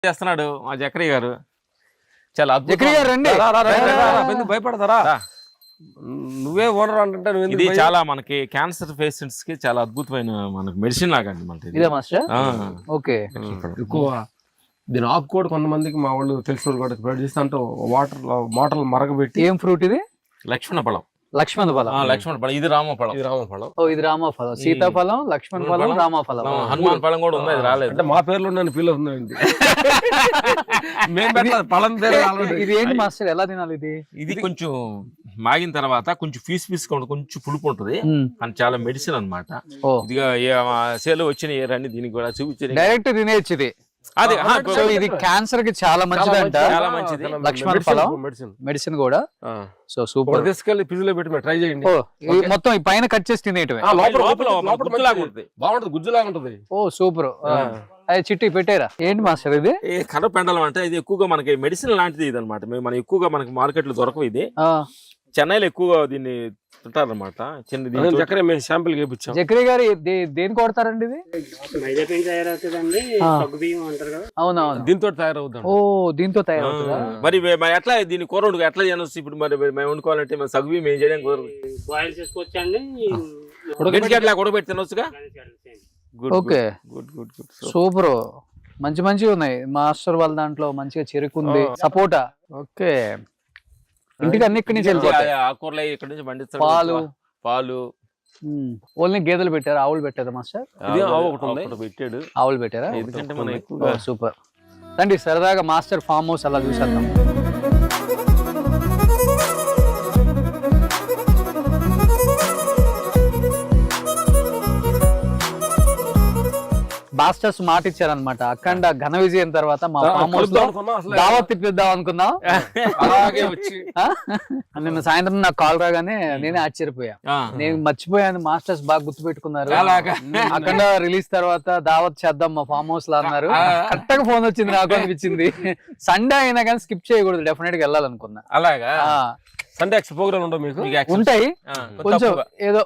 చేస్తున్నాడు మా జక్రీ గారు. చాలా జక్రీ గారు రండి. భయపడతారా? నువ్వే ఓనర్ అంటే ఇది చాలా మనకి క్యాన్సర్ పేషెంట్స్ కి చాలా అద్భుతమైన మనకి మెడిసిన్ లాగండి మనకి. ఇదే మాస్టర్. ఓకే. ఎక్కువ దీని ఆకు కూడా కొంతమందికి మా వాళ్ళు తెలిసిన వాళ్ళు కూడా స్ప్రెడ్ చేస్తే అంటే మోటార్లు మరగబెట్టి. ఏం ఫ్రూట్ ఇది? లక్ష్మణ ఫలం. లక్ష్మణ ఫలం. లక్ష్మణ ఫలం. ఇది రామఫలం. ఇది రామఫలం. సీతాఫలం, లక్ష్మణ ఫలం, రామఫలం. హనుమాన్ ఫలం కూడా ఉంది. అది రాలేదు అంటే మా పేర్లో నన్ను ఫీల్ అవుతుంది. ఫలం పేరు. ఇది ఏంటి మాస్టర్? ఎలా తినాలి ఇది? ఇది కొంచెం మాగిన తర్వాత కొంచెం పీస్ కొంచెం పులుపు ఉంటది. కానీ చాలా మెడిసిన్ అనమాట. ఇదిగా సేలు వచ్చిన ఏరని దీనికి కూడా చూపించి డైరెక్ట్ తినేయచ్చు ఇది. అదే ఇది క్యాన్సర్ కి చాలా మంచిదంట. చాలా మంచిది. లక్ష్మణ ఫలం మెడిసిన్ కూడా. So super. తీసుకెళ్ళి ఫ్రిడ్జ్ లో పెట్టి ట్రై చేయండి. మొత్తం ఈ పైన కట్ చేసి తినేయటమే. బాగుంటది, గుజ్జులాగా ఉంటది. ఓ సూపర్. అది చిట్టి పెట్టారా? ఏంటి మాస్టర్ ఇది? కర్రపెండలం అంటే ఇది ఎక్కువగా మనకి మెడిసిన్ లాంటిది ఇది అనమాట. మనం ఎక్కువగా మనకి మార్కెట్ లో దొరకవు. ఇది చెన్నైలో ఎక్కువగా దీన్ని తింటారనమాట. చక్కెర మేము శాంపిల్ చేయించాం. జక్రీ గారు దేని కొడతారండి ఇది? అవునవును, దీంతో తయారవుతుంది. ఓ దీంతో తయారవుతుందా? మరి ఎట్లా దీన్ని కూర వండుకో ఎట్లా చేయవచ్చు? ఇప్పుడు మరి మేము వండుకోవాలంటే మేము సగ్గు మేము చేయడం కుదరదు. బాయిల్ చేసుకోవచ్చండి. ఉడకబెట్టి తినొచ్చుగా. Okay, super. మంచిగా ఉన్నాయి మాస్టర్ వాళ్ళ దాంట్లో. మంచిగా చెరుకుంది, సపోటా. ఓకే, ఇంటికి అన్ని ఇక్కడి నుంచి వెళ్ళిపోతాయి. ఆకుకూరలు ఇక్కడి నుంచి పండిస్తారు. పాలు ఓన్లీ గేదెలు పెట్టారు, ఆవులు పెట్టారా మాస్టర్? పెట్టాడు. ఆవులు పెట్టారా? సూపర్. రండి సరదాగా మాస్టర్ ఫామ్ హౌస్ అలా చూసేద్దాం. మాస్టర్స్ మాట ఇచ్చారనమాట. అఖండ ఘన విజయం తర్వాత మా ఫామ్ హౌస్ లో దావత్ తిప్పిద్దాం అనుకున్నాం. నిన్న సాయంత్రం నాకు కాల్ రాగానే నేనే ఆశ్చర్యపోయా. నేను మర్చిపోయాను, మాస్టర్స్ బాగా గుర్తు పెట్టుకున్నారు. అఖండ రిలీజ్ తర్వాత దావత్ చేద్దాం మా ఫామ్ హౌస్ లో అన్నారు. కరెక్ట్ గా ఫోన్ వచ్చింది, నాకు అనిపించింది సండే అయినా కానీ స్కిప్ చేయకూడదు, డెఫినెట్ గా వెళ్ళాలనుకున్నా. అలాగా సండే ప్రోగ్రామ్ ఉండవు మీకు? ఉంటాయి, కొంచెం ఏదో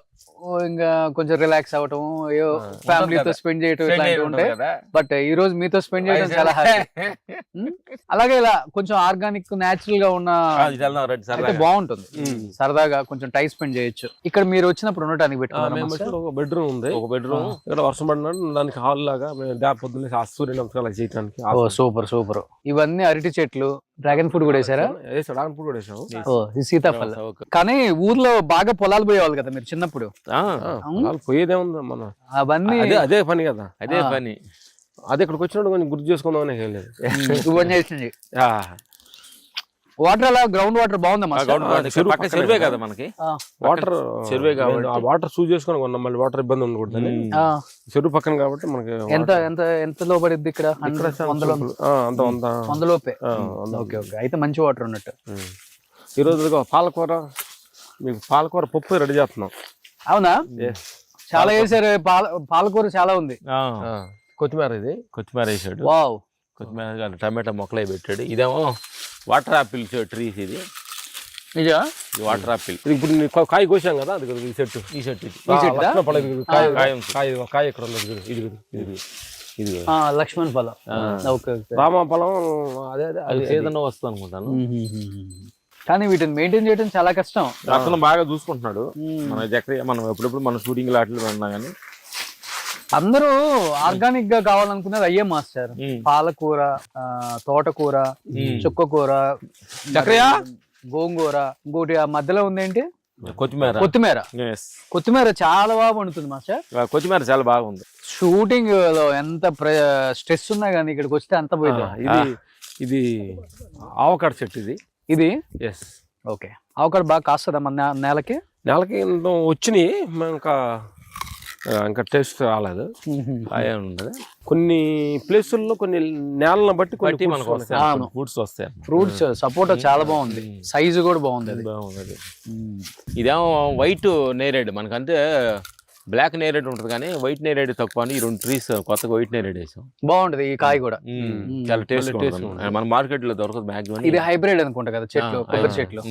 ఇంకా కొంచెం రిలాక్స్ అవటం, ఫ్యామిలీతో స్పెండ్ చేయటం ఇట్లాంటివి ఉంటాయి. బట్ ఈ రోజు మీతో స్పెండ్ చేయడం చాలా హ్యాపీ. అలాగే ఇలా కొంచెం ఆర్గానిక్ న్యాచురల్ గా ఉన్న బాగుంటుంది. సరదాగా కొంచెం టైం స్పెండ్ చేయొచ్చు. ఇక్కడ మీరు వచ్చినప్పుడు ఉండటానికి పెట్టుకున్నాం. ఒక బెడ్రూమ్ ఉంది. ఒక బెడ్రూమ్ ఇక్కడ వర్షం పడినాడు దానికి హాల్ లాగా పొద్దున్నే సూర్య నమస్కారాలు చేయడానికి. సూపర్. ఇవన్నీ అరటి చెట్లు, డ్రాగన్ ఫ్రూట్ కూడా వేసారా? డ్రాగన్ ఫ్రూట్ కూడా వేసాము. సీతాఫలం. కానీ ఊర్లో బాగా పొలాలు పోయేవాళ్ళు కదా మీరు చిన్నప్పుడు? పోయేదే ఉంది మన అవన్నీ. అదే పని కదా, అదే పని. అది ఇక్కడికి వచ్చినప్పుడు కొంచెం గుర్తు చేసుకుందాం. వాటర్ అలా గ్రౌండ్ వాటర్ బాగుందమ్మా. చెరువే కదా మనకి, వాటర్ చెరువే కాబట్టి ఆ వాటర్ చూస్ చేసుకుని కొన్నాం. మళ్ళీ వాటర్ ఇబ్బంది ఉండకూడదు. చెరువు పక్కన కాబట్టి మనకి ఎంత లోపడిద్ది ఇక్కడ? 100 లోపే. ఓకే, అయితే మంచి వాటర్ ఉన్నట్టు. ఈ రోజు పాలకూర, మీకు పాలకూర పప్పు రెడీ చేస్తున్నాం. అవునా? చాలా వేసారు. పాలకూర చాలా ఉంది. కొత్తిమీర, ఇది కొత్తిమీర వేసాడు. వావ్. కొత్తిమీర, టమాటా మొక్కలే పెట్టాడు. ఇదేమో వాటర్ ఆపిల్ ట్రీస్. ఇది నిజా వాటర్ ఆపిల్. ఇప్పుడు కాయ కోసాం కదా, అది ఈ చెట్టు. కాయ ఎక్కడ ఉంది? ఇది లక్ష్మణ్ ఫలం, రామ ఫలం. అదే అది సీజన్ వస్తుంది అనుకుంటాను. కానీ వీటిని మెయింటైన్ చేయడం చాలా కష్టం. అతను బాగా చూసుకుంటున్నాడు. మన జక్రీ మనం ఎప్పుడెప్పుడు మన షూటింగ్ లాట్లు ఉన్నా కానీ అందరూ ఆర్గానిక్ గా కావాలనుకునేది అయ్యే మాస్టర్. పాలకూర, తోటకూర, చుక్కకూర, గోంగూర. ఇంకోటి ఆ మధ్యలో ఉందేంటి? కొత్తిమీర చాలా బాగా పండుతుంది మాస్టర్. కొత్తిమీర చాలా బాగుంది. షూటింగ్ లో ఎంత స్ట్రెస్ ఉన్నా కానీ ఇక్కడికి వస్తే అంత పోయింది. ఇది ఆవకాడ చెట్టు. ఇది ఓకే. ఆవకాడ బాగా కాస్తుందా మన నేలకి? వచ్చినాయి, ఇంకా టేస్ట్ రాలేదు. కొన్ని ప్లేసుల్లో కొన్ని నేలను బట్టి ఫ్రూట్స్ వస్తాయి. ఫ్రూట్స్ సపోటా చాలా బాగుంది, సైజు కూడా బాగుంది. ఇదేమో వైట్ నేరేడు. మనకంటే బ్లాక్ నేరేడ్ ఉంటుంది కానీ వైట్ నేరేడ్ తక్కువ అని ఈ 2 ట్రీస్ కొత్తగా వైట్ నేరేడ్ వేసాం. బాగుంటది ఈ కాయ కూడా, చాలా టేస్ట్. మన మార్కెట్ లో దొరకదు మ్యాక్సిమం. ఇది హైబ్రిడ్ అనుకుంటా కదా చెట్లు, కొబ్బరి చెట్లు.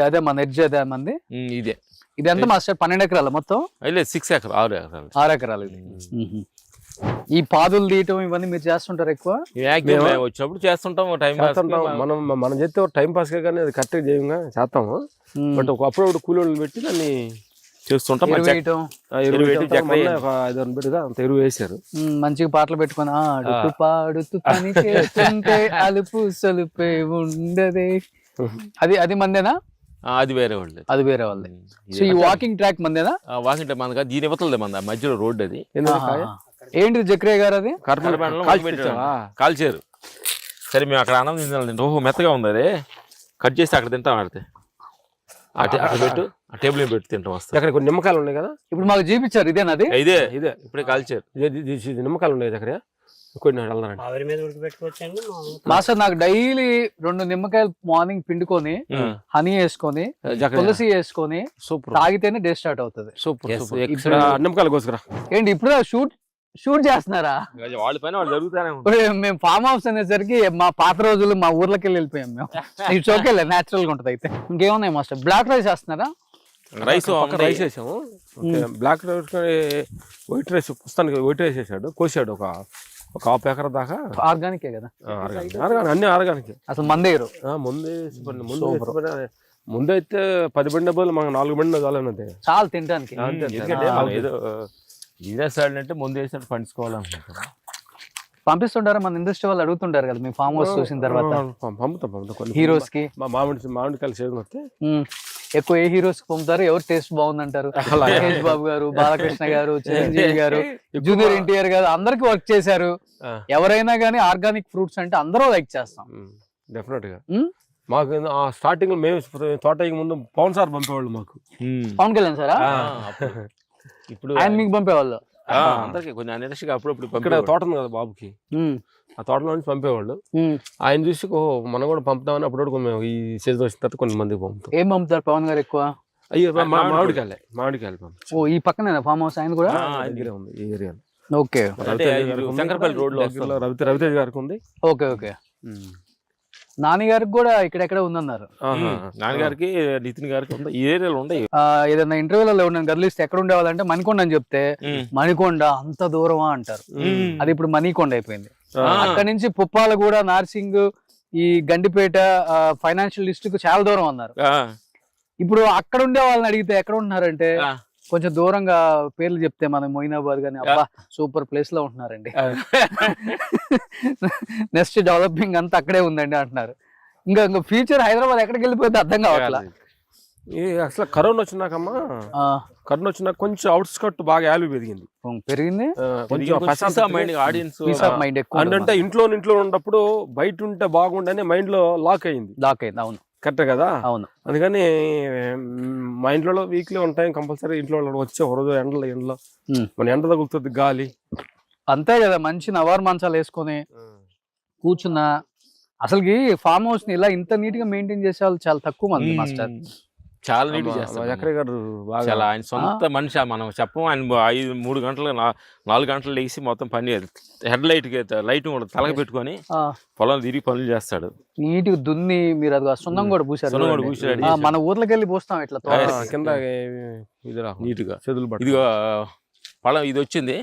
అదే మన ఎడ్జ్ అదే మంది. ఇది ఎంత మాస్టర్? 12 ఎకరాలు మొత్తం? 6 ఎకరాలు, 6 ఎకరాలు. 6 ఎకరాలు. ఈ పాదులు తీయటం ఇవన్నీ మీరు చేస్తుంటారు ఎక్కువ? మేము వచ్చినప్పుడు చేస్తుంటాం టైం పాస్. చేస్తుంటాం. మనం చేస్తే టైం పాస్ కానీ అది కరెక్ట్గా చేయంగా చేస్తాము. బట్ అప్పుడు కూలీలు పెట్టి దాన్ని చేస్తుంటాం. ఎరువు వేయటం, ఎరువు వేయటం, చక్కెర వేయటం. ఒక 5 పెట్టుగా అంత ఎరువు వేసారు. మంచిగా పాటలు పెట్టుకొని ఆడుతూ పాడుతూ పని చేస్తుంటే అలుపు సలుపే ఉండదే. అది మందేనా? అది వేరే వాళ్ళు. అది వేరే వాళ్ళది. సో ఈ వాకింగ్ ట్రాక్ మందేనా? వాకింగ్ ట్రాక్ మనది దీని ఇవతలదే మన మధ్యలో రోడ్ అది. ఏంటిది జక్రయ్య గారు? అది కాల్చారు. సరే మేము అక్కడ అన్నం తింటాం. ఓహో మెత్తగా ఉంది అది, కట్ చేసి అక్కడ తింటాం. ఆడితే అక్కడ పెట్టు, ఆ టేబుల్ మీద పెట్టి తింటాం. వస్తాయి. అక్కడ కొన్ని నిమ్మకాయలు ఉన్నాయి కదా, ఇప్పుడు మాకు చూపించారు. ఇదేనా? ఇదే ఇప్పుడే కాల్చారు. నిమ్మకాయలు ఉన్నాయి అక్కడ కొన్ని. మాస్టర్ నాకు డైలీ 2 నిమ్మకాయలు మార్నింగ్ పిండుకొని హనీ వేసుకొని తులసి వేసుకొని సూపర్ తాగితేనే డే స్టార్ట్ అవుతుంది. సూపర్. నిమ్మకాయలు కోసుకురా. ఏంటి ఇప్పుడు షూట్ చేస్తున్నారా? వాళ్ళ పైన వాళ్ళు జరుగుతానే. మేము ఫామ్ హౌస్ అనేసరికి మా పాత రోజులు మా ఊర్లోకి వెళ్ళిపోయాం మేము. ఇట్స్ ఓకే, నేచురల్ గా ఉంటది. అయితే ఇంకేమున్నాయి మాస్టర్? బ్లాక్ రైస్ వేస్తున్నారా? రైస్ వేసాము. బ్లాక్ రైస్, వైట్ రైస్, పుస్తానికి వైట్ రైస్ వేసాడు, కోసాడు ఒక 1/2 ఎకర దాకా. ఆర్గానికే కదా? అన్ని ఆర్గానిక్. అసలు మందేరు ముందైతే 10 బండి బదులు మాకు 4 బండి చాలన్నది చాలా తినడానికి. ఏదో బిజినెస్ అంటే ముందు వేసినట్టు పండించుకోవాలనుకుంటున్నాం. పంపిస్తుంటారా? మన ఇండస్ట్రీ వాళ్ళు అడుగుతుంటారు కదా మీ ఫామ్ హౌస్ చూసిన తర్వాత. పంపుతాం హీరోస్ కి. మా మామిడికాయలు సీజన్ వస్తే ఎక్కువ ఏ హీరోస్ కి పంపుతారు? ఎవరు టేస్ట్ బాగుందంటారు? మహేష్ బాబు గారు, బాలకృష్ణ గారు, చిరంజీవి గారు, జూనియర్ ఎన్టీఆర్ గారు అందరికి వర్క్ చేశారు. ఎవరైనా గానీ ఆర్గానిక్ ఫ్రూట్స్ అంటే అందరూ లైక్ చేస్తాం. డెఫినెట్ గా. మాకు స్టార్టింగ్ మేము తోట ముందు పవన్ సార్ పంపేవాళ్ళు మాకు. పవన్ కళ్యాణ్ సారా? ఇప్పుడు ఆయన మీకు పంపేవాళ్ళు? అందరికి కొంచెం ఇండస్ట్రీకి అప్పుడప్పుడు ఇక్కడ తోట ఉంది కదా బాబుకి, ఆ తోటలో నుంచి పంపేవాళ్ళు. ఆయన చూసి మనం కూడా పంపుతామని అప్పుడు మేము ఈ సీజన్ వచ్చిన తర్వాత కొంతమంది పంపుతాం. ఏం పంపుతారు పవన్ గారు ఎక్కువ? అయ్యో మామిడికాయలు పంపుతాం. ఓ ఈ పక్కనే ఫామ్ హౌస్ ఆయన కూడా దగ్గరే ఉంది ఈ ఏరియాలో. ఓకే. శంకరపల్లి రోడ్ లో రవితేజ్ గారికి ఉంది. Okay okay. నాన్నగారికి కూడా ఇక్కడెక్కడ ఉందన్నారు. నాన్నగారికి, నితిన్ గారికి ఈ ఏరియాలో ఉన్నాయి. ఏదైనా ఇంటర్వ్యూలలో ఉన్నాను గదిలిస్తే ఎక్కడ ఉండేవాళ్ళంటే మణికొండ అని చెప్తే మణికొండ అంత దూరమా అంటారు. అది ఇప్పుడు మణికొండ అయిపోయింది. అక్కడ నుంచి పుప్పాలగూడ, నార్సింగ్, ఈ గండిపేట ఫైనాన్షియల్ డిస్ట్రిక్ట్ చాలా దూరం అన్నారు. ఇప్పుడు అక్కడ ఉండే వాళ్ళని అడిగితే ఎక్కడ ఉంటున్నారంటే కొంచెం దూరంగా పేర్లు చెప్తే మనం మొయినాబాద్ గానీ అబ్బా సూపర్ ప్లేస్ లో ఉంటున్నారండి, నెక్స్ట్ డెవలపింగ్ అంతా అక్కడే ఉందండి అంటున్నారు. ఇంకా ఫ్యూచర్ హైదరాబాద్ ఎక్కడికి వెళ్ళిపోతే అర్థం కావట్లా. అసలు కరోనా వచ్చినాకమ్మా, కరోనా వచ్చినాక కొంచెం అవుట్స్కట్ బాగా వాల్యూ పెరిగింది. అంటే ఇంట్లో ఉన్నప్పుడు బయట ఉంటే బాగుండని మైండ్ లో లాక్ అయింది. అవును కరెక్ట్ కదా? అవును. అందుకని మా ఇంట్లో వీక్లీ ఉంటాయి కంపల్సరీ. ఇంట్లో వచ్చే ఒక రోజు ఎండలో మన ఎండ తగులుతుంది, గాలి అంతే కదా. మంచి నవారు మంచాలు వేసుకొని కూర్చున్నా. అసలుకి ఫామ్ హౌస్ ని ఇలా ఇంత నీట్ గా మెయింటైన్ చేసే వాళ్ళు చాలా తక్కువ మంది మాస్టర్. చాలా నీట్ చేస్తారు. చక్రయ్య గారు చాలా ఆయన సొంత మనిషి. మనం చెప్పం, ఆయన 3 గంటలు 4 గంటలు లేచి మొత్తం పని హెడ్ లైట్ కూడా తలగ పెట్టుకొని పొలం తిరిగి పనులు చేస్తాడు. నీట్ గా దున్ని మీరు అది సున్నం కూడా పూసారు. మన ఊర్లోకి వెళ్ళి పోస్తాం ఇట్లా కింద నీట్ గా. ఇదిగో పొలం ఇది వచ్చింది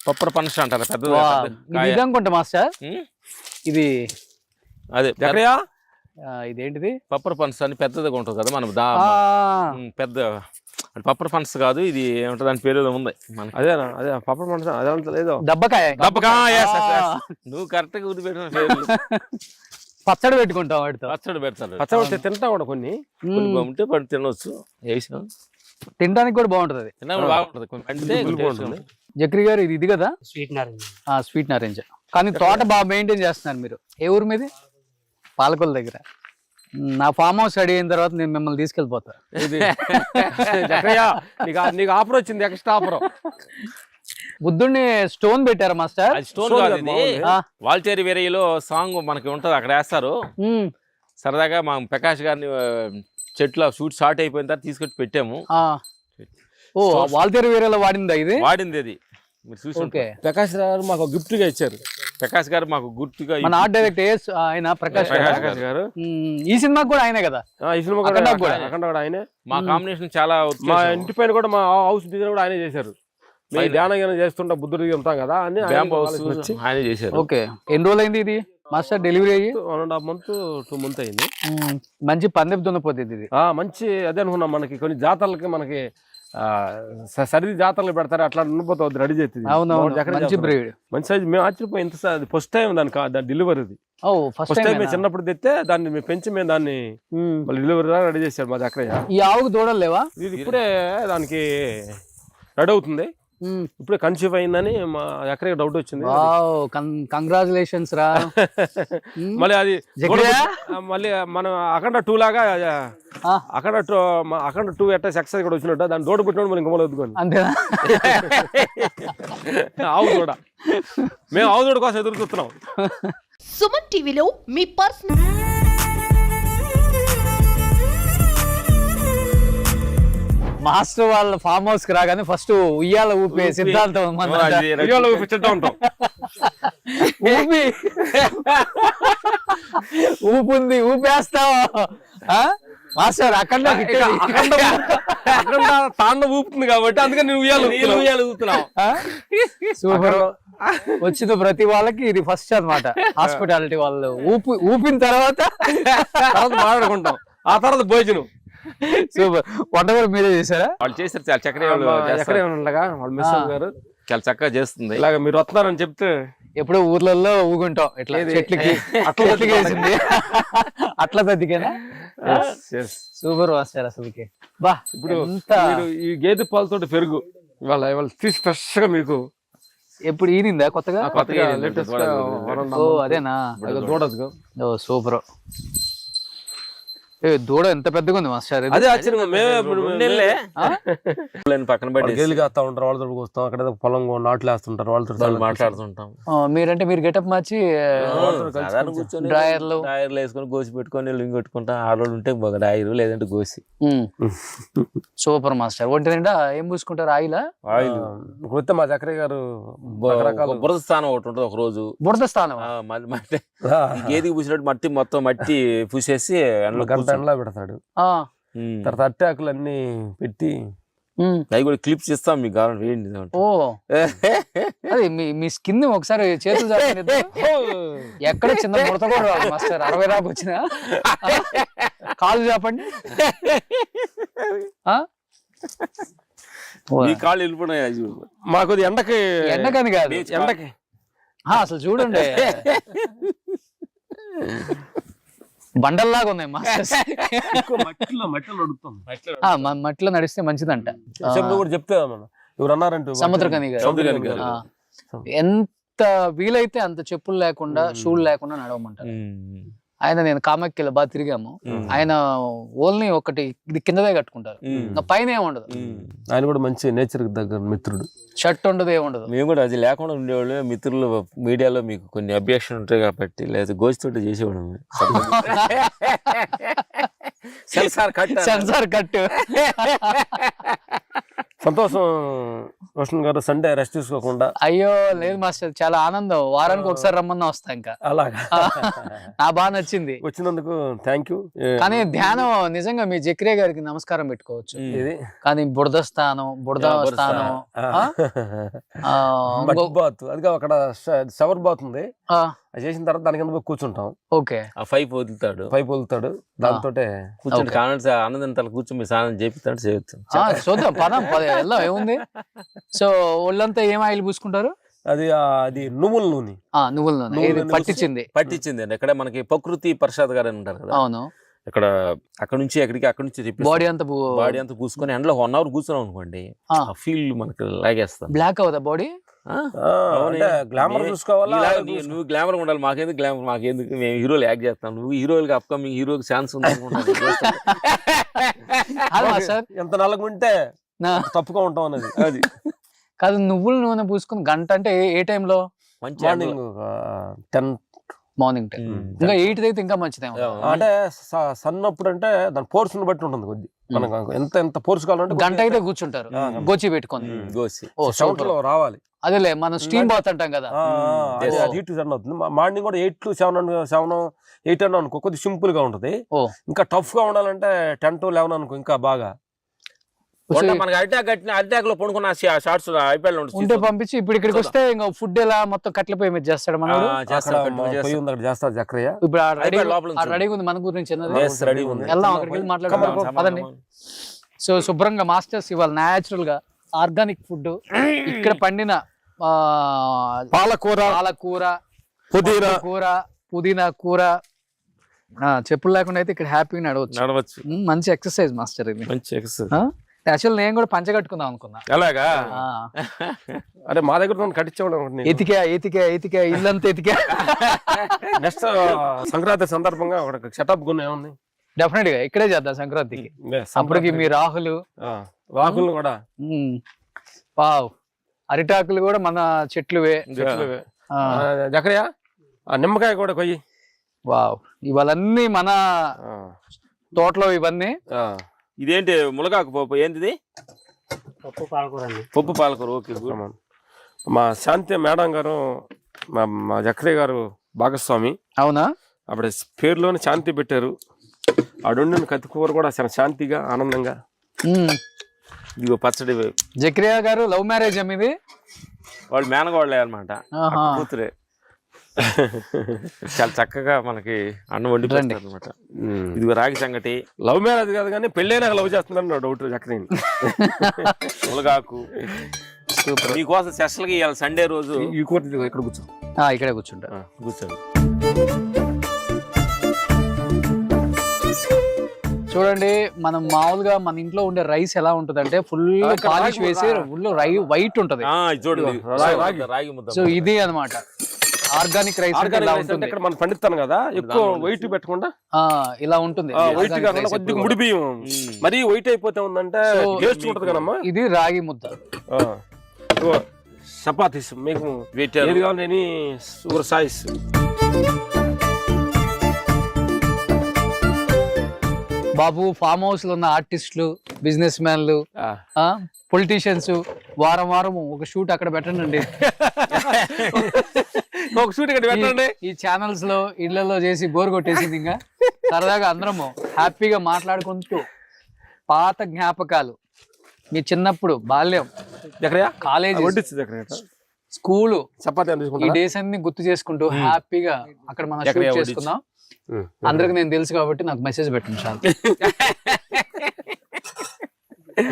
పప్పర పనస అంటారు, పెద్ద అనుకుంటా మాస్టర్. ఇది అదే ఇదేంటిది? పప్పర పనస అని పెద్దదిగా ఉంటుంది కదా మనం పెద్ద పప్పర పనస కాదు, ఇది ఏమంటుంది దాని పేరు ఉంది మనకి. అదేనా? అదే పప్పర పనస. అదంతా లేదు, దబ్బకాయ. నువ్వు కరెక్ట్ గా గుర్తుపెట్టిన పేర్లు. పచ్చడి పెట్టుకుంటాం వాటితో. పచ్చడి పెడతాడు. పచ్చడి తింటా కూడా కొన్ని ఉంటే పడి తినవచ్చు. వేసాం, తినడానికి కూడా బాగుంటది. బాగుంటది. జక్రి గారు ఇది కదా స్వీట్ నారెంజ్. కానీ తోట బాగా మెయింటైన్ చేస్తున్నారు మీరు. ఏ ఊరు మీది? పాలకొల దగ్గర. నా ఫామ్ హౌస్ రెడీ అయిన తర్వాత నేను మిమ్మల్ని తీసుకెళ్ళిపోతా. నీకు ఆఫర్ వచ్చింది, ఎక్స్ట్రా ఆఫర్. బుద్ధుడిని స్టోన్ పెట్టారా మాస్టర్? స్టోన్ వాల్చేరి వేరేలో సాంగ్ మనకి ఉంటది, అక్కడ వేస్తారు. సరదాగా మా ప్రకాష్ గారిని చెట్లు షూట్ షార్ట్ అయిపోయిన తర్వాత తీసుకొచ్చి పెట్టాము. ఓ వాల్చేరి వేరేలో వాడింది ఇది? వాడింది అది. ప్రకాష్ గారు మాకు గిఫ్ట్ గా ఇచ్చారు. ప్రకాష్ గారు మాకు గుర్తుగా మన ఆర్ట్ డైరెక్టర్ ఆయన ప్రకాష్ గారు. ఈ సినిమాకి కూడా ఆయనే కదా? ఈ సినిమా కూడా ఆయనే. మా కాంబినేషన్ చాలా. మా ఇంటి పైన కూడా మా హౌస్ డిజైన్ కూడా ఆయనే చేశారు. మేము ధ్యానం చేస్తుంటా బుద్ధుడికి వెళ్తాం కదా అని బ్యాంబూ హౌస్ ఆయన చేశారు. ఓకే, ఎన్ని రోజులు అయింది ఇది మాస్టర్ డెలివరీ అయ్యి? 1.5 month 2 months అయింది. మంచి పందెపు దున్నపోతుంది ఇది. మంచి అదే అనుకున్నాం. మనకి కొన్ని జాతరలకి మనకి సరిది జాతరలు పెడతారు, అట్లా ఉండిపోతుంది రెడీ చేస్తుంది. మంచి బ్రీడ్, మంచి సైజ్. మేము ఆశ్చర్యపోయి ఇంత ఫస్ట్ టైం దాని డెలివరీది. ఫస్ట్ టైం మేము చిన్నప్పుడు తెస్తే దాన్ని మేము పెంచి మేము దాన్ని డెలివరీ రెడీ చేశారు మా దగ్గర. ఈ ఆవుకు దూడలు లేవా? ఇది ఇప్పుడే దానికి రెడీ అవుతుంది, ఇప్పుడే కన్సీవ్ అయిందని మా ఎక్కడ డౌట్ వచ్చింది. కంగ్రాచులేషన్స్ రా. మళ్ళీ అది మళ్ళీ మనం అఖండ 2 లాగా అఖండ 2 ఎట్లా సక్సెస్ కూడా వచ్చినట్టు దాన్ని దూడ పుట్టినప్పుడు మనం ఇంకమలు వద్దుకొని అంతేనా? ఆవు దూడ, మేము ఆవు దూడ కోసం ఎదురు చూస్తున్నాం. సుమన్ టీవీలో మీ పర్సనల్ మాస్టర్ వాళ్ళ ఫామ్ హౌస్ కి రాగానే ఫస్ట్ ఉయ్యాల ఊపే సిద్ధాంతం ఊపిస్తుంటా ఉంటాం. ఊపుంది ఊపేస్తావా మాస్టర్? అఖండ తాండ ఊపుతుంది కాబట్టి అందుకని నువ్వు ఉయ్యాలు ఊపుతున్నావు. సూపర్. వచ్చిన ప్రతి వాళ్ళకి ఇది ఫస్ట్ అన్నమాట. హాస్పిటాలిటీ వాళ్ళు ఊపిన తర్వాత మాట్లాడుకుంటాం, ఆ తర్వాత భోజనం. సూపర్. వంట కూడా మీరే చేశారా? వాళ్ళు చేశారు, చాలా చక్కగా వాళ్ళు మిస్ గారు చాలా చక్కగా చేస్తుంది. ఇలాగ మీరు వస్తున్నారని చెప్తే ఎప్పుడో ఊర్లలో ఊగుంటాం ఇట్లా చెట్లకి అట్లా వేసింది అట్లా తగ్గికేనా? సూపర్ మాస్టర్ అసలుకి. బా ఇప్పుడు ఈ గేదె పాలతో పెరుగు ఇవాళ తీసి ఫ్రెష్ గా మీకు ఎప్పుడు ఈనిందా కొత్తగా? లేటెస్ట్. ఓ అదేనా? దూడదు. ఓ సూపర్. దూడ ఎంత పెద్దగా ఉంది మాస్టర్? అదే ఆశ్చర్యంగా పక్కన పెట్టి గేలిగా వస్తా ఉంటారు, వాళ్ళతో వస్తాం. అక్కడ పొలం నాట్లు వేస్తుంటారు, వాళ్ళతో మాట్లాడుతుంటాం. మీరు గెటప్ మార్చి కూర్చొని డ్రాయర్లు వేసుకొని గోసి పెట్టుకొని లింగ్ కొట్టుకుంటాం. ఆడోళ్ళు ఉంటే డ్రాయర్ లేదంటే గోసి. Super master. ఒంటి నిండా ఏం పూసుకుంటారు? ఆయిల్ వస్తే మా చక్రయ్య గారు బురద స్థానం ఒకటి ఉంటుంది. ఒక రోజు బురద స్థానం గేదికి పూసినట్టు మట్టి మొత్తం మట్టి పూసేసి ఎండలో పెడతాడు. తర్వాత అట్టాకులు అన్ని పెట్టి అవి కూడా క్లిప్స్ ఇస్తాం మీకు కావాలి వేయండి. ఓ అదే మీ స్కిన్ ఒకసారి చేతులు ఎక్కడ చిన్న ముడత కూడా రాదు మాస్టర్. 60 దాకా వచ్చినా కాళ్ళు చెప్పండి. కాళ్ళు వెళ్ళిపోయినాయి. మాకు ఎండకని కాదు, ఎండకి అసలు చూడండి బండల్లాగా ఉన్నాయి మాస్టర్స్. మట్టిలో నడిస్తే మంచిదంట కూడా చెప్తే ఎవరు అన్నారంటే సముద్రకని గారు. ఎంత వీలైతే అంత చెప్పులు లేకుండా షూలు లేకుండా నడవమంటారు ఆయన. నేను కామాఖ్యలో బాగా తిరిగాము. ఆయన ఓన్లీ ఒకటి ఇది కిందదే కట్టుకుంటారు, పైన ఏమి ఉండదు. ఆయన కూడా మంచి నేచర్ దగ్గర మిత్రుడు. షర్ట్ ఉండదు, ఏముండదు. మేము కూడా అది లేకుండా ఉండేవాళ్ళు. మిత్రులు మీడియాలో మీకు కొన్ని అబ్జెక్షన్ ఉంటాయి కాబట్టి, లేదా గోచితోటి చేసేవాడు. Censor cut. సంతోషం రోషన్ గారు. సండే రెస్ట్ తీసుకోకుండా. అయ్యో లేదు మాస్టర్, చాలా ఆనందం. వారానికి ఒకసారి రమ్మన్నా వస్తా. ఇంకా అలాగా నా బాగా నచ్చింది. వచ్చినందుకు థ్యాంక్ యూ. కానీ ధ్యానం నిజంగా మీ జక్రియా గారికి నమస్కారం పెట్టుకోవచ్చు. కానీ బురద స్థానం బాత్ అది అక్కడ షవర్ బాత్ ఉంది. అది చేసిన తర్వాత దాని కింద కూర్చుంటాం. ఓకే. పైప్ వదులుతాడు దాంతో కూర్చొని కామెంట్స్ ఆనందం తల కూర్చొని స్నానం చేపిస్తాడు. చేయొచ్చు. చూద్దాం పదం వెళ్దాం, ఏముంది. సో ఒళ్ళంతా ఏం ఆయిల్ పూసుకుంటారు? అది నువ్వుల నూనె. నువ్వుల నూనె పట్టించింది అండి. ఇక్కడ మనకి ప్రకృతి ప్రసాద్ గారు అని ఉంటారు కదా. అవును. ఇక్కడ అక్కడ నుంచి బాడీ అంతా పూసుకొని ఎండలో 1 hour కూర్చున్నాం అనుకోండి, ఫీల్ మనకి లాగేస్తాం. బ్లాక్ అవుతా బాడీ. గ్లామర్ చూసుకోవాలా? నువ్వు గ్లామర్ ఉండాలి. మాకేందుకు గ్లామర్? మాకేందుకు? మేము హీరోలు యాక్ట్ చేస్తాం. నువ్వు హీరోలకి అప్కమింగ్ హీరోకి ఛాన్స్ ఉంది అనుకుంటాను. ఎంత నల్లగుంటే తప్పుగా ఉంటాం అన్నది. అది కాదు. నువ్వుల నూనె పూసుకుని గంట అంటే ఏ టైంలో? Morning 10 morning time. ఇంకా 8 అయితే ఇంకా మంచిదేమో. అంటే సన్నప్పుడు అంటే దాని పోర్స్ బట్టి ఉంటుంది కొద్ది. మనకు ఎంత పోర్స్ కావాలంటే గంట అయితే కూర్చుంటారు గోచి పెట్టుకొని. రావాలి. అదేలే మనం స్టీమ్ బాత్ అంటాం కదా, హీట్ టర్న్ అవుతుంది. మార్నింగ్ కూడా 8 to 7 8 అనుకో కొద్ది సింపుల్ గా ఉంటది. ఇంకా టఫ్ గా ఉండాలంటే 10 to 11 అనుకో ఇంకా బాగా. మనకి అరిటాక్ లో పడుకున్న షార్ట్స్ ఐపీఎల్ ఉంటే పంపించి ఇప్పుడు ఇక్కడికి వస్తే ఇంకా ఫుడ్ ఎలా మొత్తం కట్ల పొయ్యి మీద చేస్తాడు మనోడు. చేస్తారు చక్రయ్య. ఇప్పుడు రెడీగా ఉంది మన గురించి వెళ్దాం అక్కడికి వెళ్ళి మాట్లాడుకుందాం పదండి. సో శుభ్రంగా మాస్టర్స్ ఇవాళ న్యాచురల్ గా ఆర్గానిక్ ఫుడ్ ఇక్కడ పండిన పాలకూర పుదీనా కూర చెప్పులు లేకుండా అయితే ఇక్కడ హ్యాపీగా నడవచ్చు. మంచి ఎక్సర్సైజ్ మాస్టర్ ఇది. యాక్చువల్ నేను కూడా పంచ కట్టుకుందాం అనుకున్నా. అలాగా? అరే మా దగ్గర కట్టించేవాడు. ఎతికా ఇల్లంతా ఎతికా. నెక్స్ట్ సంక్రాంతి సందర్భంగా ఒక సెటప్ ఏముంది? డెఫినెట్ గా ఇక్కడే చేద్దాం సంక్రాంతికి. అప్పటికి మీ రాహుల్ కూడా వావ్ అరిటాకులు కూడా మన చెట్లువే. జకరియా నిమ్మకాయ కూడా కొయ్యి. వావ్ ఇవాళన్నీ మన తోటలో ఇవన్నీ. ఇదేంటి ములగాకు పప్పు? ఏంటిది? పప్పు పాలకూర. ఓకే. మా శాంతి మేడం గారు మా జకరియా గారు భాగస్వామి. అవునా? అప్పుడు పేరులోనే శాంతి పెట్టారు. అడుండిన కత్తి కూర కూడా చాలా శాంతిగా ఆనందంగా. ఇదిగో పచ్చడి. జకరియా గారు లవ్ మ్యారేజ్ ఇది? వాళ్ళు మేనగోళ్ళే అనమాట, కూతురే. చాలా చక్కగా మనకి అన్నం వండి అనమాట. ఇదిగో రాగి సంగటి. లవ్ మ్యారేజ్ కాదు కానీ పెళ్ళైనా లవ్ చేస్తున్నాను డౌట్. చక్కని ములగాకు మీకోసం స్పెషల్ గా ఇవాళ సండే రోజు ఈ కూర ఇక్కడ కూర్చో. ఇక్కడే కూర్చుంటా. కూర్చోండి. చూడండి మనం మామూలుగా మన ఇంట్లో ఉండే రైస్ ఎలా ఉంటది అంటే ఫుల్ పాలిష్ వేసి ఫుల్ వైట్ ఉంటది. సో ఇది అన్నమాట ఆర్గానిక్ రైస్. మనం పండిస్తాను కదా, ఎక్కువ వైట్ పెట్టకుండా ఇలా ఉంటుంది. కొద్దిగా ముడి బియ్యం మరీ వైట్ అయిపోతే ఉందంటే టేస్ట్ ఉంటది కదమ్మా. ఇది రాగి ముద్ద. చపాతీస్ మీకు ఏది కావాలి సాయిస్. బాబు ఫామ్ హౌస్ లో ఉన్న ఆర్టిస్టులు, బిజినెస్ మ్యాన్లు, పొలిటీషియన్స్ వారం వారం ఒక షూట్ అక్కడ పెట్టండి. ఒక షూట్ ఇక్కడ పెట్టండి. ఈ ఛానల్స్ లో ఇళ్లలో చేసి బోర్ కొట్టేసింది. ఇంకా సరదాగా అందరము హ్యాపీగా మాట్లాడుకుంటూ పాత జ్ఞాపకాలు, మీ చిన్నప్పుడు బాల్యం, కాలేజీ, స్కూలు, ఈ డేస్ అన్ని గుర్తు చేసుకుంటూ హ్యాపీగా అక్కడ మనం షూట్ చేసుకుందాం. అందరికి నేను తెలుసు కాబట్టి నాకు మెసేజ్ పెట్టండి చాలు.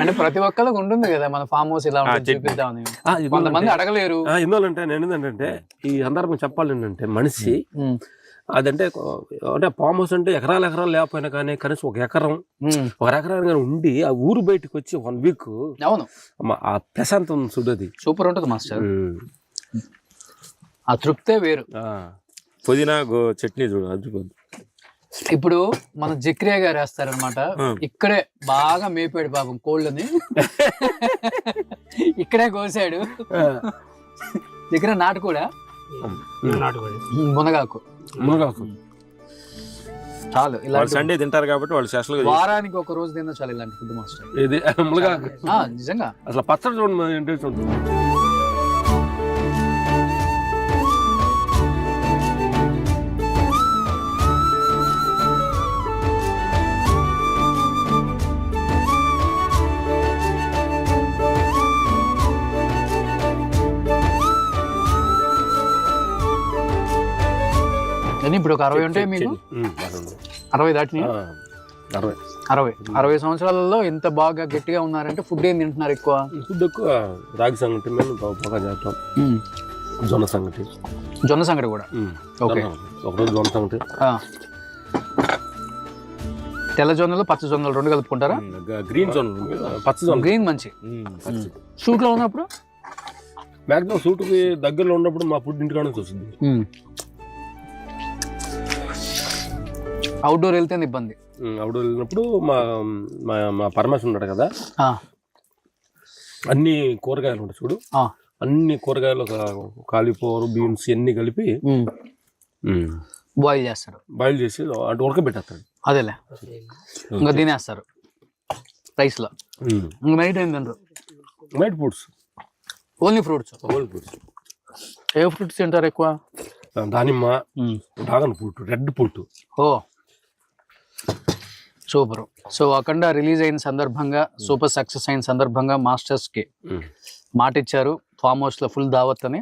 అంటే ప్రతి ఒక్కరికి ఉంటుంది కదా మన ఫామ్ హౌస్ ఇలా చూపిద్దామని. కొంతమంది అడగలేరు. ఎందుకంటే నేను ఏంటంటే ఈ సందర్భం చెప్పాలి ఏంటంటే మనిషి అదంటే అంటే ఫామ్ హౌస్ అంటే ఎకరాలు లేకపోయినా కానీ కనీసం ఒక ఎకరం కానీ ఉండి ఆ ఊరు బయటకు వచ్చి 1 వీక్ అవును ఆ ప్రశాంతం చూడది సూపర్ ఉంటుంది మాస్టర్. ఆ తృప్తే వేరు. పుదీనా చట్నీ చూడు అద్భుతం. ఇప్పుడు మన జక్రియా గారు వేస్తారనమాట. ఇక్కడే బాగా మేపాడు పాపం కోళ్ళని. ఇక్కడే కోసాడు. జక్రియా నాటు కూడా మునగాకు చాలు. ఇలా సండే తింటారు కాబట్టి వాళ్ళు స్పెషల్ గా వారానికి ఒక రోజు తిన్నా చాలు ఇలాంటి ఫుడ్ మాస్టర్. ఇది మునగాకు నిజంగా అసలు పచ్చడి చూడండి. ఇప్పుడు ఒక 60 ఉంటాయి మీకు? 60 దాటినాయి. 60 సంవత్సరాలలో ఎంత బాగా గట్టిగా ఉన్నారంటే ఫుడ్ ఏం తింటున్నారు ఎక్కువ? ఫుడ్ ఎక్కువ రాగి సంగటి, బాగా చేస్తాం. జొన్న సంగటి కూడా. ఓకే. ఒకరోజు జొన్న సంగటి. తెల్ల జొన్నలు పచ్చ జొన్నలు 2 కలుపుకుంటారా? గ్రీన్ జొన్న, పచ్చ జొన్న. గ్రీన్ మంచి. షూట్ లో ఉన్నప్పుడు మాక్సిమం షూట్ కి దగ్గరలో ఉన్నప్పుడు మా ఫుడ్ ఇంటికాడ నుంచి వస్తుంది. అవుట్డోర్ వెళ్తే ఇబ్బంది. అవుట్డోర్ వెళ్ళినప్పుడు మా పరమేశ్వరు ఉన్నాడు కదా, అన్ని కూరగాయలు ఉంటాయి చూడు, అన్ని కూరగాయలు కాలీఫ్లవర్, బీన్స్ అన్ని కలిపి బాయిల్ చేస్తారు. బాయిల్ చేసి అంటే ఉడకబెట్టేస్తాడు. అదేలే ఇంకా తినేస్తారు రైస్ లో. నైట్ ఏం తింటారు? Night fruits, only fruits. ఏ ఫ్రూట్స్ తింటారు ఎక్కువ? దానిమ్మ, dragon fruit, red fruit. Super. So Akhanda release అయిన సందర్భంగా, సూపర్ సక్సెస్ అయిన సందర్భంగా మాస్టర్స్ కి మాట ఇచ్చారు, ఫామ్ హౌస్ లో ఫుల్ దావత్ అని.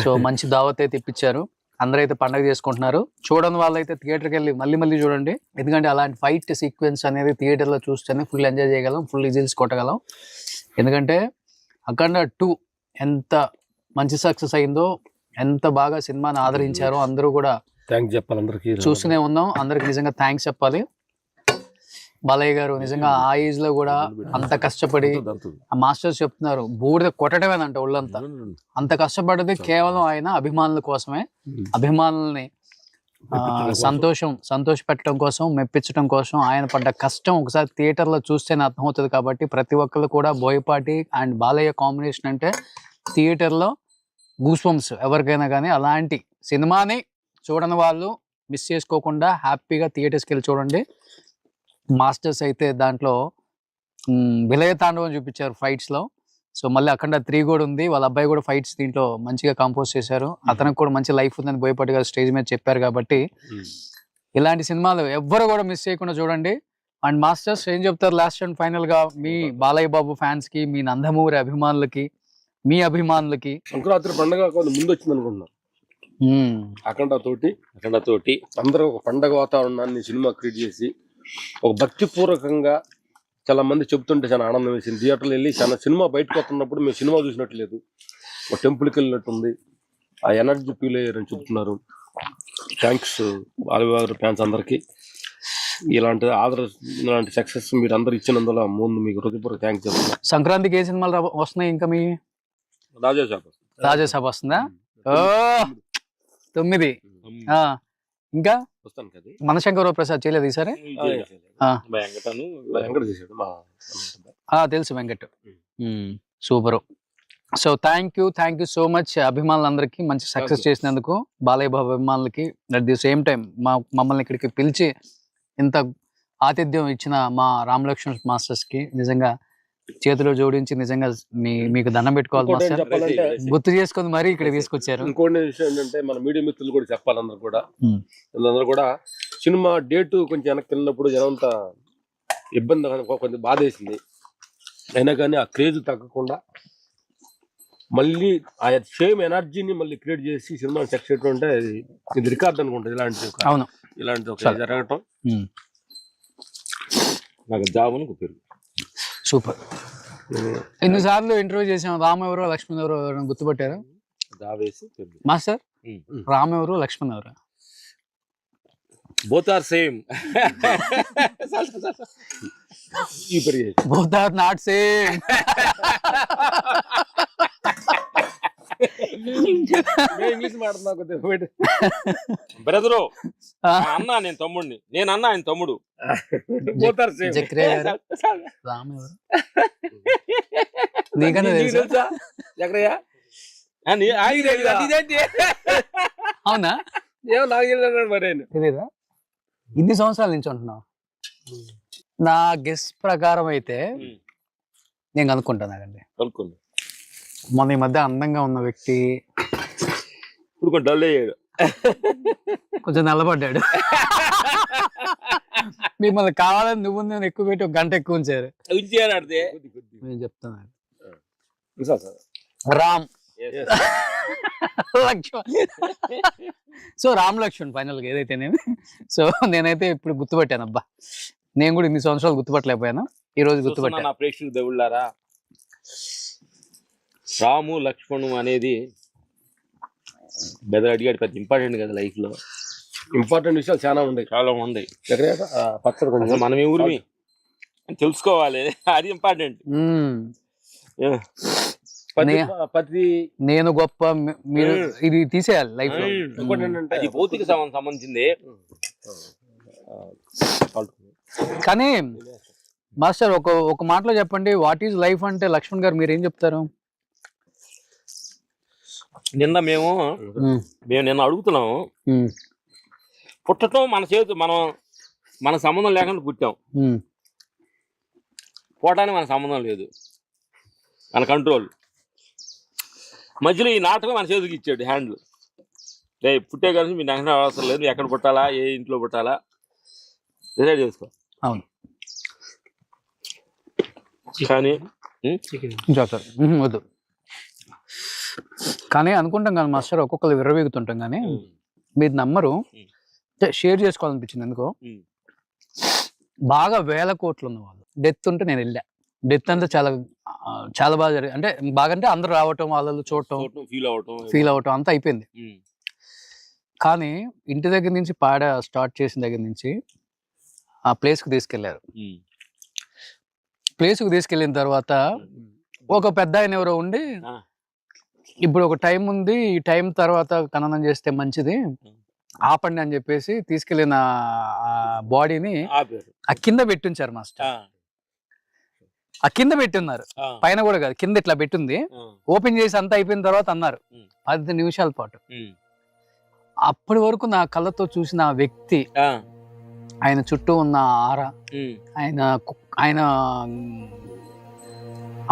సో మంచి దావత్ అయితే ఇప్పించారు, అందరైతే పండగ చేసుకుంటున్నారు. చూడని వాళ్ళైతే థియేటర్కి వెళ్ళి మళ్ళీ చూడండి, ఎందుకంటే అలాంటి ఫైట్ సీక్వెన్స్ అనేది థియేటర్ లో చూస్తేనే ఫుల్ ఎంజాయ్ చేయగలం, ఫుల్ విజిల్స్ కొట్టగలం. ఎందుకంటే అఖండ 2 ఎంత మంచి సక్సెస్ అయిందో, ఎంత బాగా సినిమాని ఆదరించారో అందరూ కూడా థ్యాంక్స్ చెప్పాలి అందరికి, చూస్తూనే ఉన్నాం. అందరికి నిజంగా థ్యాంక్స్ చెప్పాలి. బాలయ్య గారు నిజంగా ఆ ఏజ్ లో కూడా అంత కష్టపడి, ఆ మాస్టర్స్ చెప్తున్నారు బూడిద కొట్టడమేనంట ఒళ్ళంతా. అంత కష్టపడ్డది కేవలం ఆయన అభిమానుల కోసమే, అభిమానుల్ని సంతోష పెట్టడం కోసం, మెప్పించడం కోసం ఆయన పడ్డ కష్టం ఒకసారి థియేటర్ లో చూస్తేనే అర్థమవుతుంది. కాబట్టి ప్రతి ఒక్కరు కూడా బోయపాటి అండ్ బాలయ్య కాంబినేషన్ అంటే థియేటర్ లో గూస్ బంప్స్ ఎవరికైనా కానీ. అలాంటి సినిమాని చూడని వాళ్ళు మిస్ చేసుకోకుండా హ్యాపీగా థియేటర్స్కి వెళ్ళి చూడండి. మాస్టర్స్ అయితే దాంట్లో విలయ తాండవం చూపించారు ఫైట్స్ లో. సో మళ్ళీ అఖండ 3 కూడా ఉంది, వాళ్ళ అబ్బాయి కూడా ఫైట్స్ దీంట్లో మంచిగా కంపోజ్ చేశారు. అతనికి కూడా మంచి లైఫ్ ఉందని బోయపాటి గారు స్టేజ్ మీద చెప్పారు. కాబట్టి ఇలాంటి సినిమాలు ఎవ్వరు కూడా మిస్ చేయకుండా చూడండి. అండ్ మాస్టర్స్ ఏం చెప్తారు లాస్ట్ అండ్ ఫైనల్ గా మీ బాలయ్య బాబు ఫ్యాన్స్ కి, మీ నందమూరి అభిమానులకి, మీ అభిమానులకి? సంక్రాంతి పండుగ ముందు వచ్చింది అనుకుంటున్నారు. అఖండ తోటి అందరూ ఒక పండగ వాతావరణాన్ని సినిమా క్రియేట్ చేసి ఒక భక్తిపూర్వకంగా చాలా మంది చెప్తుంటే చాలా ఆనందం వేసింది. థియేటర్లో వెళ్ళి చాలా సినిమా బయటకు వస్తున్నప్పుడు మేము సినిమా చూసినట్టు లేదు, ఒక టెంపుల్కి వెళ్ళినట్టుంది, ఆ ఎనర్జీ ఫీల్ అయ్యారని చెప్తున్నారు. థ్యాంక్స్ బాలయ్య ఫ్యాన్స్ అందరికీ. ఇలాంటి సక్సెస్ మీరు అందరు ఇచ్చినందువల్ల ముందు మీకు హృదయపూర్వక థ్యాంక్స్ చెప్తున్నా. సంక్రాంతికి ఏ సినిమాలు వస్తున్నాయి ఇంకా? మీ రాజాసాబ్ వస్తుందా? 9. ఇంకా మనశంకర ప్రసాద్ చేయలేదు ఈసారి? తెలుసు, Venkat. Super. So thank you so much అభిమానులందరికీ, మంచి సక్సెస్ చేసినందుకు బాలయ్య బాబు అభిమానులకి. అట్ ది సేమ్ టైం మమ్మల్ని ఇక్కడికి పిలిచి ఇంత ఆతిథ్యం ఇచ్చిన మా రామ్ లక్ష్మణ్ మాస్టర్స్ కి నిజంగా చేతిలో జోడించి నిజంగా మీకు దండం పెట్టుకోవాలి మాస్టర్. గుర్తు చేసుకొని మరీ ఇక్కడ తీసుకొచ్చారు. ఇంకోటి విషయం ఏంటంటే మన మీడియా మిత్రులు కూడా చెప్పాలి, అందరూ కూడా సినిమా డేటు కొంచెం వెనక్కి వెళ్ళినప్పుడు జనంతా ఇబ్బంది, కొంచెం బాధ వేసింది. అయినా కానీ ఆ క్రేజ్ తగ్గకుండా మళ్ళీ ఆ సేమ్ ఎనర్జీని మళ్ళీ క్రియేట్ చేసి సినిమా సక్సెస్ చేయడం అంటే ఇది రికార్డ్ అనుకుంటుంది. ఇలాంటి జరగటం నాకు జాబ్ పేరు. సూపర్. ఎన్నిసార్లు ఇంటర్వ్యూ చేసాం, రామ్ ఎవరో లక్ష్మణ్ ఎవరో గుర్తుపట్టారా మాస్టర్? రామ్ ఎవరు, లక్ష్మణ్ ఎవరు? Both are same. Both are not same. English మాట్లాడుతున్నా బ్రదరు. అన్నా నేను తమ్ముడిని, నేను అన్నా ఆయన తమ్ముడు. రామ్ ఎవరు నీకన్నా తెలుసా? అవునా? తెలీదా? ఇన్ని సంవత్సరాల నుంచి ఉంటున్నావు. నా గెస్ ప్రకారం అయితే నేను కనుక్కుంటానండి. మొన్న ఈ మధ్య అందంగా ఉన్న వ్యక్తి ఇప్పుడు కొంచెం డల్ అయ్యాడు, కొంచెం నల్లబడ్డాడు. మిమ్మల్ని కావాలని నువ్వు నేను ఎక్కువ పెట్టి 1 గంట ఎక్కువ ఉంచారు. నేను చెప్తాను రామ్ లక్ష్మణ్. సో రామ్ లక్ష్మణ్ ఫైనల్ గా ఏదైతేనేమి. సో నేనైతే ఇప్పుడు గుర్తుపట్టాను. అబ్బా, నేను కూడా ఇన్ని సంవత్సరాలు గుర్తుపట్టలేకపోయాను, ఈ రోజు గుర్తుపట్టాను. ప్రేక్షకులు దేవుళ్ళారా, రాము లక్ష్మణు అనేది అడిగాడు పెద్ద ఇంపార్టెంట్ కదా లైఫ్ లో. ఇంపార్టెంట్ విషయాలు చాలా ఉన్నాయి. మనం ఏ ఊరిమి తెలుసుకోవాలి, అది ఇంపార్టెంట్. నేను గొప్ప, మీరు ఇది తీసేయాలి లైఫ్ లో. అది భౌతిక సంబంధించింది. కానీ మాస్టర్ ఒక మాటలో చెప్పండి, వాట్ ఈజ్ లైఫ్ అంటే లక్ష్మణ్ గారు మీరు ఏం చెప్తారు? నిన్న మేము నిన్న అడుగుతున్నాము, పుట్టడం మన చేతి, మన సంబంధం లేకుండా పుట్టాం, పోవటానికి మన సంబంధం లేదు, మన కంట్రోల్. మధ్యలో ఈ నాటకం మన చేతికి ఇచ్చాడు హ్యాండ్లు. పుట్టే కలిసి మీ నాశనం అవసరం లేదు, ఎక్కడ పుట్టాలా, ఏ ఇంట్లో పుట్టాలా డిసైడ్ చేసుకో. అవును. కానీ ఇంకా సార్ వద్దు. కానీ అనుకుంటాం కానీ మాస్టర్ ఒక్కొక్కరు విర్రవీగుతుంటాం కానీ మీరు నమ్మరు, షేర్ చేసుకోవాలనిపించింది ఎందుకో. బాగా 1000 కోట్లు ఉన్న వాళ్ళు డెత్ ఉంటే నేను వెళ్ళా. డెత్ అంతా చాలా బాగా జరిగింది. అంటే బాగా అంటే అందరూ రావటం, వాళ్ళు చూడటం, ఫీల్ అవటం అంతా అయిపోయింది. కానీ ఇంటి దగ్గర నుంచి పాడ స్టార్ట్ చేసిన దగ్గర నుంచి ఆ ప్లేస్కి తీసుకెళ్లారు. ప్లేస్కి తీసుకెళ్ళిన తర్వాత ఒక పెద్ద ఆయన ఎవరో ఉండి, ఇప్పుడు ఒక టైం ఉంది, ఈ టైం తర్వాత ఖననం చేస్తే మంచిది, ఆపండి అని చెప్పేసి తీసుకెళ్లిన బాడీని ఆ కింద పెట్టించారు మాస్టర్. ఆ కింద పెట్టున్నారు, పైన కూడా కాదు, కింద ఇట్లా పెట్టింది. ఓపెన్ చేసి అంతా అయిపోయిన తర్వాత అన్నారు 10 నిమిషాల పాటు. అప్పటి వరకు నా కళ్ళతో చూసిన ఆ వ్యక్తి, ఆయన చుట్టూ ఉన్న ఆరా, ఆయన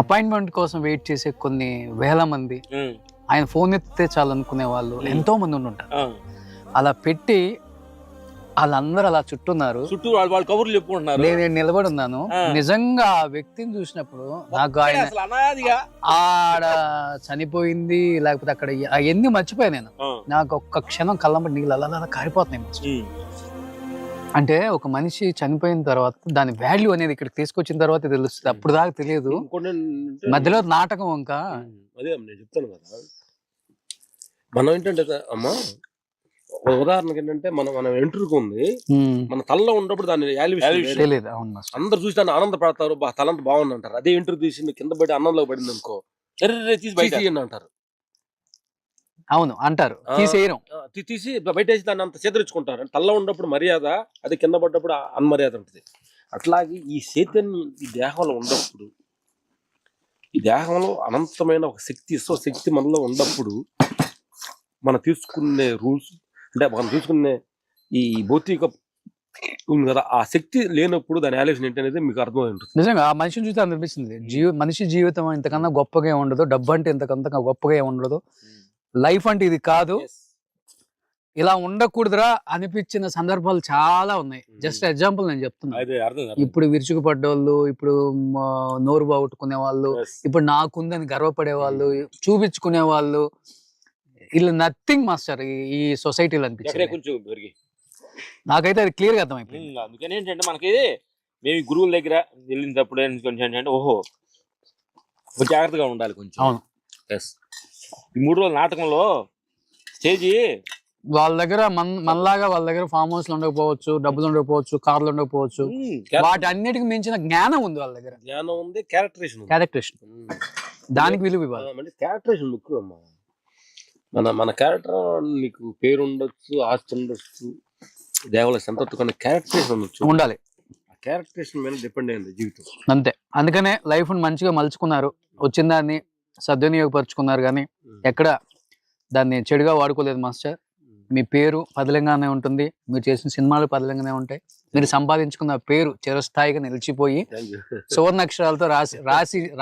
అపాయింట్మెంట్ కోసం వెయిట్ చేసే కొన్ని వేల మంది, ఆయన ఫోన్ ఎత్తితే చాలు అనుకునే వాళ్ళు ఎంతో మంది ఉంటారు. అలా పెట్టి వాళ్ళందరూ అలా చుట్టూన్నారు, కబుర్లు చెప్పుకుంటున్నారు. నేను నిలబడి ఉన్నాను. నిజంగా ఆ వ్యక్తిని చూసినప్పుడు నాకు ఆయన ఆడ చనిపోయింది లేకపోతే అక్కడ అవన్నీ మర్చిపోయా నేను. నాకు ఒక్క క్షణం కళ్ళంబడి నీళ్ళు అలా కారిపోతున్నాయి. అంటే ఒక మనిషి చనిపోయిన తర్వాత దాని వాల్యూ అనేది ఇక్కడికి తీసుకొచ్చిన తర్వాత తెలుస్తుంది, అప్పుడు దాకా తెలియదు. మధ్యలో నాటకం ఇంకా అదే నేను చెప్తాను కదా. మనం ఏంటంటే అమ్మా, ఉదాహరణకి ఏంటంటే మనం ఎంట్రుకు ఉంది, మన తలలో ఉన్నప్పుడు దాని తెలియదు. అవును, అందరు చూసి దాన్ని ఆనందపడతారు, తలంత బాగుంది అంటారు. అదే ఎంట్రుకు తీసి కింద పడి అన్నంలో పడింది అనుకో, అంటారు. అవును అంటారు, తీసేయడం, తీసి బయటేసి దాన్ని అంత చేదరించుకుంటారు. తల్ల ఉన్నప్పుడు మర్యాద, అది కింద పడ్డప్పుడు అన్మర్యాద ఉంటుంది. అట్లాగే ఈ చైతన్యం ఈ దేహంలో ఉన్నప్పుడు, ఈ దేహంలో అనంతమైన ఒక శక్తి, శక్తి మనలో ఉన్నప్పుడు మనం తీసుకునే రూల్స్, అంటే మనం తీసుకునే ఈ భౌతిక ఉంది కదా, ఆ శక్తి లేనప్పుడు దాని ఆలోచన ఏంటి అనేది మీకు అర్థమై ఉంటుంది. నిజంగా ఆ మనిషిని చూస్తే అనిపిస్తుంది, మనిషి జీవితం ఇంతకన్నా గొప్పగా ఉండదు, డబ్బు అంటే ఇంతకంత గొప్పగా ఉండదు, లైఫ్ అంటే ఇది కాదు, ఇలా ఉండకూడదురా అనిపించిన సందర్భాలు చాలా ఉన్నాయి. జస్ట్ ఎగ్జాంపుల్ నేను చెప్తున్నా. ఇప్పుడు విరుచుకుపడ్డోళ్ళు, ఇప్పుడు నోరు బాగొట్టుకునే వాళ్ళు, ఇప్పుడు నాకుందని గర్వపడే వాళ్ళు, చూపించుకునే వాళ్ళు, ఇలా నథింగ్ మాస్టర్ ఈ సొసైటీలో అనిపించింది. నాకైతే అది క్లియర్ గా అర్థమైపోయింది. అందుకని ఏంటంటే మనకి మేము గురువుల దగ్గర వెళ్ళినప్పుడు కొంచెం ఏంటంటే ఓహో జాగ్రత్తగా ఉండాలి కొంచెం. అవును, ఈ 3 రోజుల నాటకంలో స్టేజి వాళ్ళ దగ్గర మనలాగా వాళ్ళ దగ్గర ఫామ్ హౌస్ ఉండకపోవచ్చు, డబ్బులు ఉండకపోవచ్చు, కార్లు ఉండకపోవచ్చు, వాటి అన్నిటికి మించిన జ్ఞానం ఉంది వాళ్ళ దగ్గర. జ్ఞానం ఉంది, క్యారెక్టరేషన్ దానికి విలువ ఇవ్వాలి. క్యారెక్టరేషన్ ముఖ్యం అమ్మా. మన క్యారెక్టర్, నీకు పేరు ఉండొచ్చు, ఆస్తి ఉండొచ్చు, దేవాలయ సంతృప్తి, క్యారెక్టరేషన్ ఉండొచ్చు, ఉండాలి. క్యారెక్టరేషన్ మీద డిపెండ్ అయింది జీవితం. అంతే. అందుకనే లైఫ్ మంచిగా మలుచుకున్నారు, వచ్చిన దాన్ని సద్వినియోగపరుచుకున్నారు, కానీ ఎక్కడ దాన్ని చెడుగా వాడుకోలేదు మాస్టర్. మీ పేరు పదిలంగానే ఉంటుంది, మీరు చేసిన సినిమాలు పదిలంగానే ఉంటాయి, మీరు సంపాదించుకున్న పేరు చిరస్థాయిగా నిలిచిపోయి సువర్ణాక్షరాలతో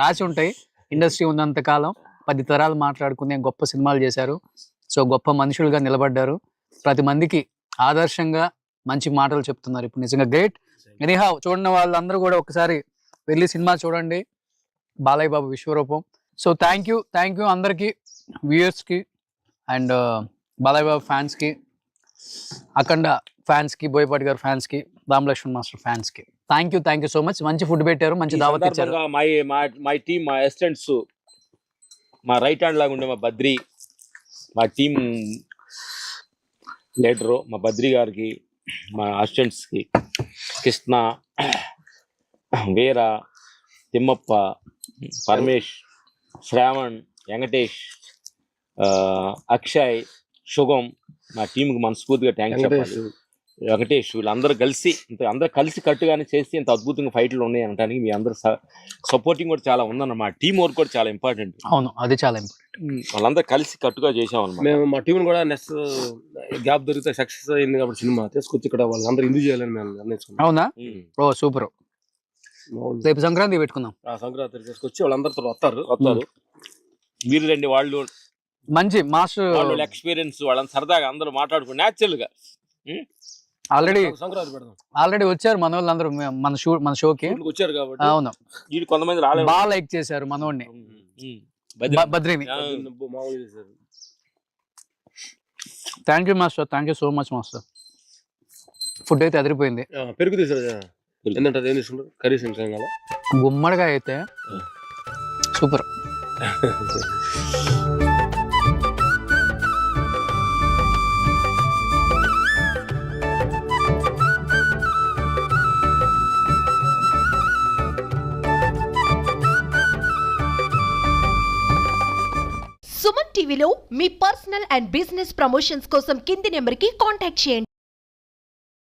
రాసి ఉంటాయి. ఇండస్ట్రీ ఉన్నంత కాలం 10 తరాలు మాట్లాడుకునే గొప్ప సినిమాలు చేశారు. సో గొప్ప మనుషులుగా నిలబడ్డారు, ప్రతి మందికి ఆదర్శంగా మంచి మాటలు చెప్తున్నారు. ఇప్పుడు నిజంగా గ్రేట్. ఎనీహౌ, చూడని వాళ్ళందరూ కూడా ఒకసారి వెళ్ళి సినిమా చూడండి, బాలయ్య బాబు విశ్వరూపం. సో థ్యాంక్ యూ అందరికీ, వ్యూయర్స్కి అండ్ బాలయ్య బాబు ఫ్యాన్స్కి, అఖండ ఫ్యాన్స్కి, బోయపాటి గారు ఫ్యాన్స్కి, రామ్ లక్ష్మణ్ మాస్టర్ ఫ్యాన్స్కి థ్యాంక్ యూ సో మచ్. మంచి ఫుడ్ పెట్టారు, మంచి దావత్ ఇచ్చారు. మై టీమ్, మా అసిస్టెంట్స్, మా రైట్ హ్యాండ్ లాగా ఉండే మా బద్రి, మా టీం లీడరు మా బద్రి గారికి, మా అసిస్టెంట్స్కి కృష్ణ, వీర, తిమ్మప్ప, పరమేష్, శ్రావణ్, వెంకటేష్, అక్షయ్, శుభం, మా టీంకి మనస్ఫూర్తిగా థ్యాంక్స్ చెప్పాలి. వెంకటేష్, వీళ్ళందరూ కలిసి కట్టుగానే చేసి ఇంత అద్భుతంగా ఫైట్లు ఉన్నాయి అనడానికి మీ అందరూ సపోర్టింగ్ కూడా చాలా ఉందన్నమాట. టీం వర్క్ కూడా చాలా ఇంపార్టెంట్. అవును, అది చాలా ఇంపార్టెంట్. వాళ్ళందరూ కలిసి కట్టుగా చేసామన్నమాట. మేము మా టీం కూడా నెక్స్ట్ గ్యాప్ దొరికితే సక్సెస్ అయింది కాబట్టి సినిమా తీసుకొచ్చి ఇక్కడ వాళ్ళందరూ ఇందు చేయాలని మేము నిర్ణయించుకున్నాం. అవునా? ఓ సూపర్. రేపు సంక్రాంతి పెట్టుకుందాం. సంక్రాంతి తీసుకొచ్చి వాళ్ళందరితో వస్తారు. మీరు రండి, వాళ్ళు మంచి మాస్టర్ ఎక్స్పీరియన్స్, వాళ్ళని సరదాగా అందరూ మాట్లాడుకుని న్యాచురల్ గా సంక్రాంతి పెడదాం. ఆల్రెడీ వచ్చారు మన వాళ్ళందరూ మన షోకి. ఊర్లకు వచ్చారు కాబట్టి అవును, వీళ్ళు కొంతమంది రాలేదు. బాగా లైక్ చేశారు మనోడిని, బద్రీని. మామూలుగా చేశారు. Thank you master, thank you so much master. Food అయితే అదిరిపోయింది. పెరుగు తీసారు కదా, ఏంటంటే ఏం తీసుకుంటారు? కర్రీస్ ఇంకా కదా, గుమ్మడిగా అయితే సూపర్. సుమన్ టీవీలో మీ పర్సనల్ అండ్ బిజినెస్ ప్రమోషన్స్ కోసం కింది నెంబర్కి కాంటాక్ట్ చేయండి.